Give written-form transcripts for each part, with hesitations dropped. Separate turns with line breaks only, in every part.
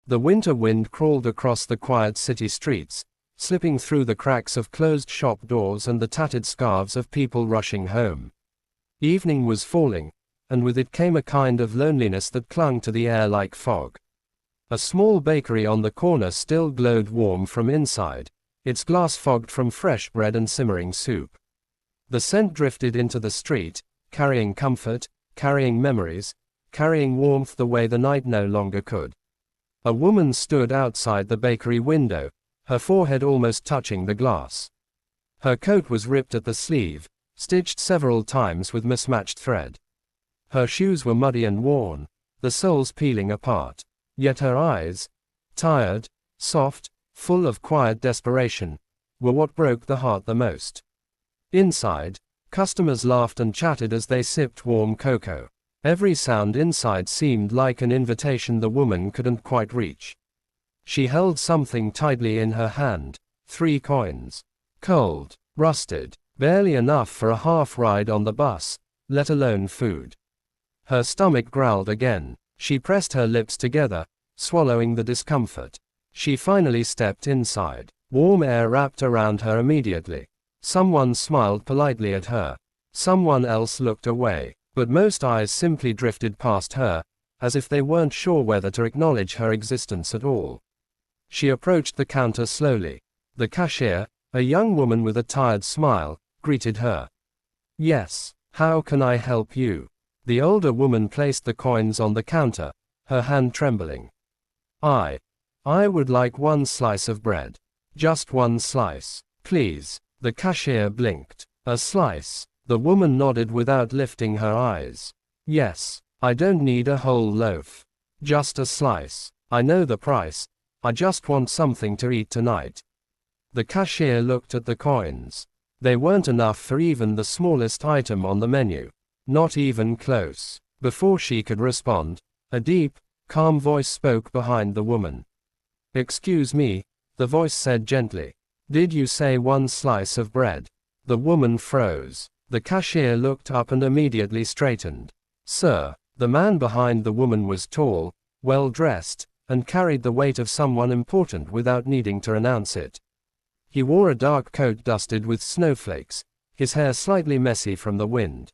The winter wind crawled across the quiet city streets, slipping through the cracks of closed shop doors and the tattered scarves of people rushing home. Evening was falling, and with it came a kind of loneliness that clung to the air like fog. A small bakery on the corner still glowed warm from inside, its glass fogged from fresh bread and simmering soup. The scent drifted into the street, carrying comfort, carrying memories, carrying warmth the way the night no longer could. A woman stood outside the bakery window, her forehead almost touching the glass. Her coat was ripped at the sleeve, stitched several times with mismatched thread. Her shoes were muddy and worn, the soles peeling apart. Yet her eyes, tired, soft, full of quiet desperation, were what broke the heart the most. Inside, customers laughed and chatted as they sipped warm cocoa. Every sound inside seemed like an invitation the woman couldn't quite reach. She held something tightly in her hand, 3 coins. Cold, rusted, barely enough for a half ride on the bus, let alone food. Her stomach growled again. She pressed her lips together, swallowing the discomfort. She finally stepped inside. Warm air wrapped around her immediately. Someone smiled politely at her. Someone else looked away, but most eyes simply drifted past her, as if they weren't sure whether to acknowledge her existence at all. She approached the counter slowly. The cashier, a young woman with a tired smile, greeted her. "Yes, how can I help you?" The older woman placed the coins on the counter, her hand trembling. I would like 1 slice of bread. Just 1 slice, please." The cashier blinked. "A slice?" The woman nodded without lifting her eyes. "Yes, I don't need a whole loaf. Just a slice. I know the price. I just want something to eat tonight." The cashier looked at the coins. They weren't enough for even the smallest item on the menu. Not even close. Before she could respond, a deep, calm voice spoke behind the woman. "Excuse me," the voice said gently. "Did you say 1 slice of bread?" The woman froze. The cashier looked up and immediately straightened. "Sir." The man behind the woman was tall, well dressed, and carried the weight of someone important without needing to announce it. He wore a dark coat dusted with snowflakes, his hair slightly messy from the wind.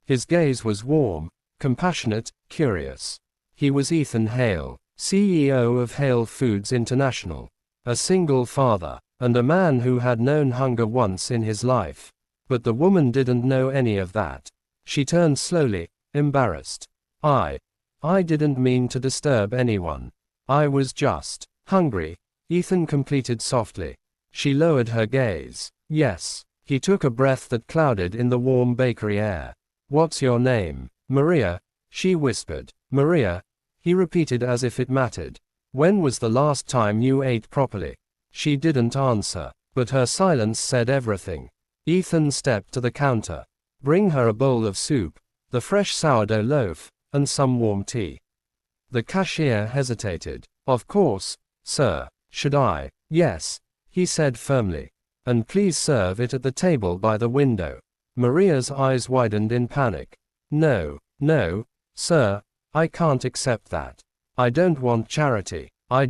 His gaze was warm, compassionate, curious. He was Ethan Hale, CEO of Hale Foods International, a single father, and a man who had known hunger once in his life. But the woman didn't know any of that. She turned slowly, embarrassed. I didn't mean to disturb anyone. I was just hungry," Ethan completed softly. She lowered her gaze. "Yes." He took a breath that clouded in the warm bakery air. "What's your name?" "Maria," she whispered. "Maria," he repeated as if it mattered. "When was the last time you ate properly?" She didn't answer, but her silence said everything. Ethan stepped to the counter. "Bring her a bowl of soup, the fresh sourdough loaf, and some warm tea." The cashier hesitated. "Of course, sir. Should I?" "Yes," he said firmly. "And please serve it at the table by the window." Maria's eyes widened in panic. No, sir, I can't accept that. I don't want charity. I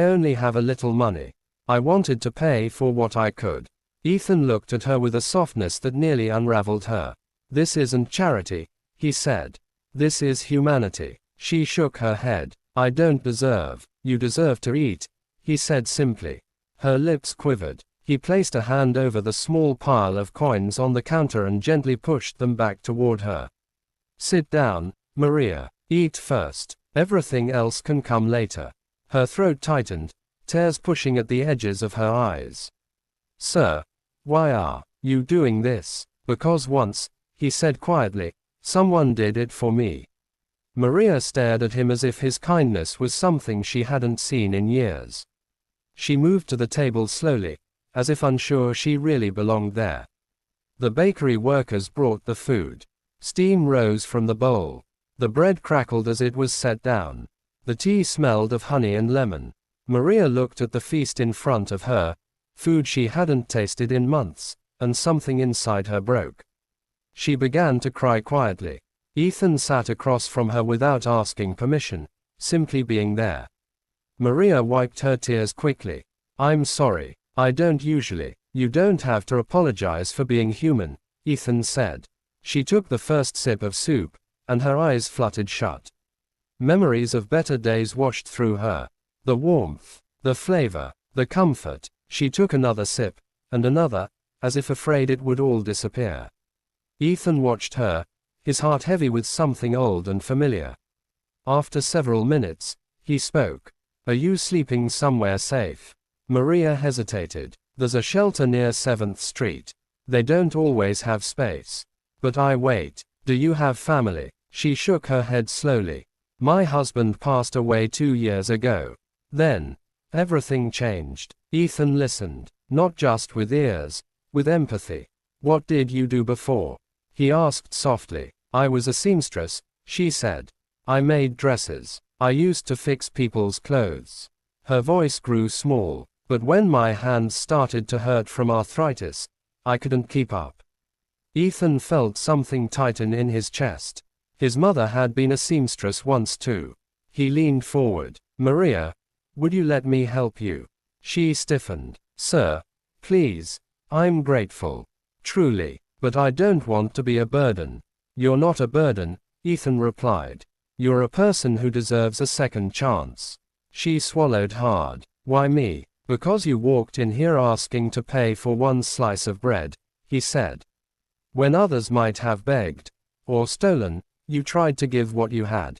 only have a little money. I wanted to pay for what I could." Ethan looked at her with a softness that nearly unraveled her. "This isn't charity," he said. "This is humanity." She shook her head. "I don't deserve. You deserve to eat," he said simply. Her lips quivered. He placed a hand over the small pile of coins on the counter and gently pushed them back toward her. "Sit down, Maria. Eat first. Everything else can come later." Her throat tightened, tears pushing at the edges of her eyes. "Sir, why are you doing this?" "Because once," he said quietly, "someone did it for me." Maria stared at him as if his kindness was something she hadn't seen in years. She moved to the table slowly, as if unsure she really belonged there. The bakery workers brought the food. Steam rose from the bowl. The bread crackled as it was set down. The tea smelled of honey and lemon. Maria looked at the feast in front of her, food she hadn't tasted in months, and something inside her broke. She began to cry quietly. Ethan sat across from her without asking permission, simply being there. Maria wiped her tears quickly. I'm sorry. I don't usually. You don't have to apologize for being human, Ethan said. She took the first sip of soup, and her eyes fluttered shut. Memories of better days washed through her. The warmth, the flavor, the comfort. She took another sip, and another, as if afraid it would all disappear. Ethan watched her, his heart heavy with something old and familiar. After several minutes, he spoke. Are you sleeping somewhere safe? Maria hesitated. There's a shelter near 7th Street. They don't always have space. But I wait. Do you have family? She shook her head slowly. My husband passed away 2 years ago. Then, everything changed. Ethan listened, not just with ears, with empathy. What did you do before? He asked softly. I was a seamstress, she said. I made dresses. I used to fix people's clothes. Her voice grew small, but when my hands started to hurt from arthritis, I couldn't keep up. Ethan felt something tighten in his chest. His mother had been a seamstress once too. He leaned forward. Maria, would you let me help you? She stiffened. Sir, please, I'm grateful. Truly, but I don't want to be a burden. You're not a burden, Ethan replied. You're a person who deserves a second chance. She swallowed hard. Why me? Because you walked in here asking to pay for one slice of bread, he said. When others might have begged, or stolen, you tried to give what you had.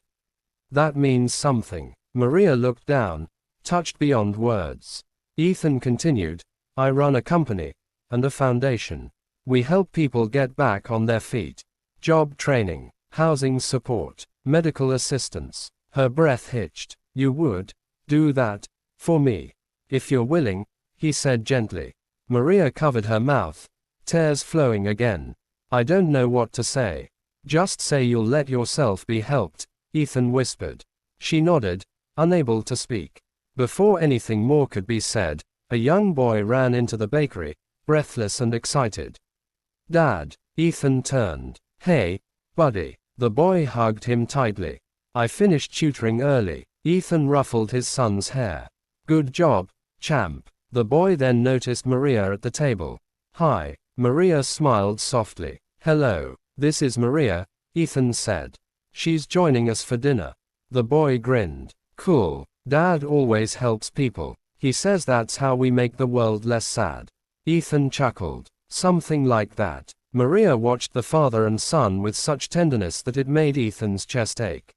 That means something. Maria looked down, touched beyond words. Ethan continued, I run a company, and a foundation. We help people get back on their feet. Job training, housing support, medical assistance. Her breath hitched. You would do that for me, if you're willing, he said gently. Maria covered her mouth, tears flowing again. I don't know what to say. Just say you'll let yourself be helped, Ethan whispered. She nodded, unable to speak. Before anything more could be said, a young boy ran into the bakery, breathless and excited. Dad, Ethan turned. Hey, buddy. The boy hugged him tightly. I finished tutoring early. Ethan ruffled his son's hair. Good job, champ. The boy then noticed Maria at the table. Hi. Maria smiled softly. Hello, this is Maria, Ethan said. She's joining us for dinner. The boy grinned. Cool. Dad always helps people. He says that's how we make the world less sad. Ethan chuckled. Something like that. Maria watched the father and son with such tenderness that it made Ethan's chest ache.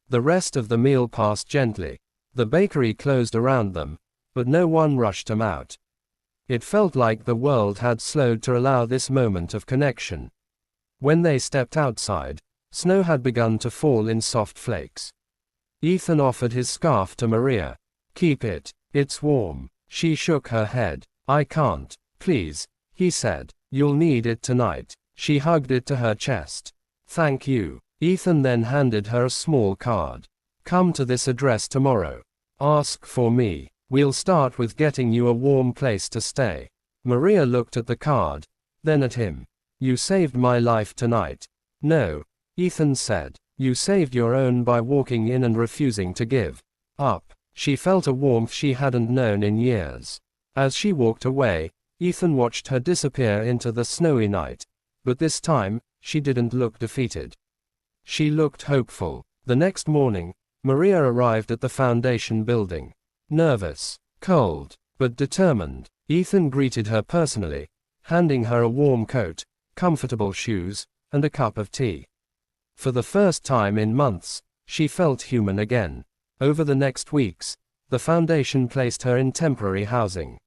The rest of the meal passed gently. The bakery closed around them, but no one rushed them out. It felt like the world had slowed to allow this moment of connection. When they stepped outside, snow had begun to fall in soft flakes. Ethan offered his scarf to Maria. Keep it, it's warm. She shook her head. I can't, please, he said. You'll need it tonight. She hugged it to her chest. Thank you. Ethan then handed her a small card. Come to this address tomorrow. Ask for me. We'll start with getting you a warm place to stay. Maria looked at the card, then at him. You saved my life tonight. No, Ethan said. You saved your own by walking in and refusing to give up. She felt a warmth she hadn't known in years. As she walked away, Ethan watched her disappear into the snowy night. But this time, she didn't look defeated. She looked hopeful. The next morning, Maria arrived at the foundation building. Nervous, cold, but determined. Ethan greeted her personally, handing her a warm coat, comfortable shoes, and a cup of tea. For the first time in months, she felt human again. Over the next weeks, the foundation placed her in temporary housing.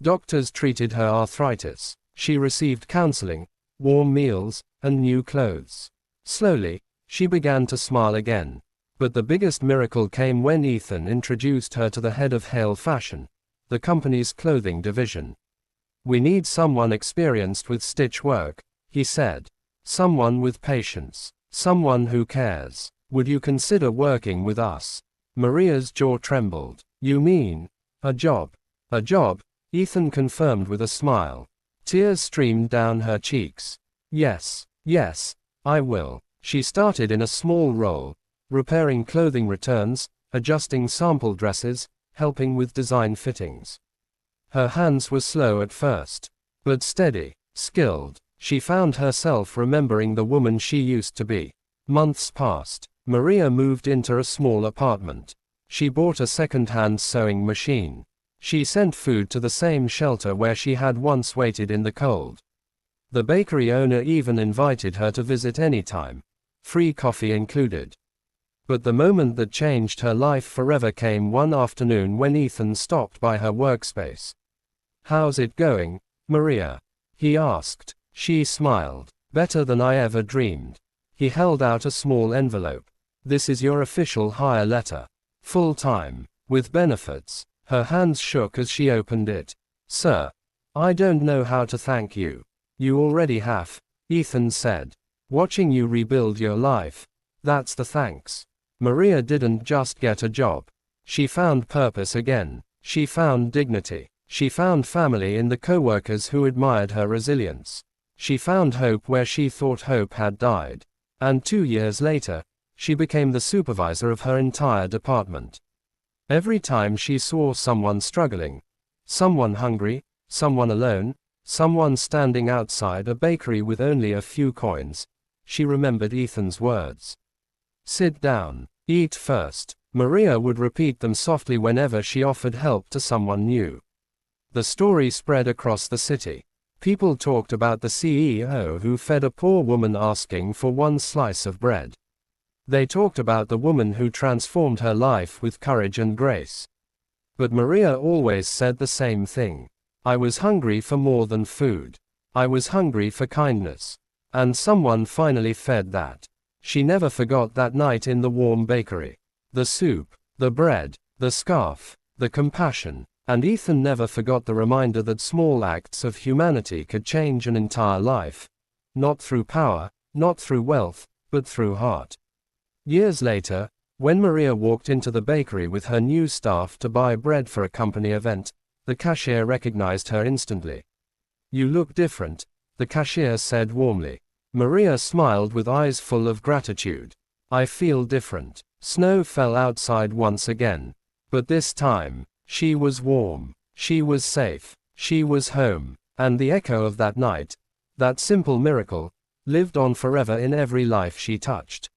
Doctors treated her arthritis. She received counseling, warm meals, and new clothes. Slowly, she began to smile again. But the biggest miracle came when Ethan introduced her to the head of Hale Fashion, the company's clothing division. We need someone experienced with stitch work, he said. Someone with patience. Someone who cares. Would you consider working with us? Maria's jaw trembled. You mean, a job? A job, Ethan confirmed with a smile. Tears streamed down her cheeks. Yes, I will. She started in a small role, repairing clothing returns, adjusting sample dresses, helping with design fittings. Her hands were slow at first, but steady, skilled. She found herself remembering the woman she used to be. Months passed. Maria moved into a small apartment. She bought a second-hand sewing machine. She sent food to the same shelter where she had once waited in the cold. The bakery owner even invited her to visit anytime, free coffee included. But the moment that changed her life forever came one afternoon when Ethan stopped by her workspace. "How's it going, Maria?" he asked. She smiled. "Better than I ever dreamed." He held out a small envelope. "This is your official hire letter. Full-time, with benefits." Her hands shook as she opened it. "Sir, I don't know how to thank you." "You already have," Ethan said. "Watching you rebuild your life. That's the thanks." Maria didn't just get a job. She found purpose again. She found dignity. She found family in the coworkers who admired her resilience. She found hope where she thought hope had died. And 2 years later, she became the supervisor of her entire department. Every time she saw someone struggling, someone hungry, someone alone, someone standing outside a bakery with only a few coins, she remembered Ethan's words. "Sit down. Eat first." Maria would repeat them softly whenever she offered help to someone new. The story spread across the city. People talked about the CEO who fed a poor woman asking for one slice of bread. They talked about the woman who transformed her life with courage and grace. But Maria always said the same thing. "I was hungry for more than food. I was hungry for kindness. And someone finally fed that." She never forgot that night in the warm bakery. The soup, the bread, the scarf, the compassion. And Ethan never forgot the reminder that small acts of humanity could change an entire life. Not through power, not through wealth, but through heart. Years later, when Maria walked into the bakery with her new staff to buy bread for a company event, the cashier recognized her instantly. "You look different," the cashier said warmly. Maria smiled with eyes full of gratitude. "I feel different." Snow fell outside once again. But this time, she was warm. She was safe. She was home. And the echo of that night, that simple miracle, lived on forever in every life she touched.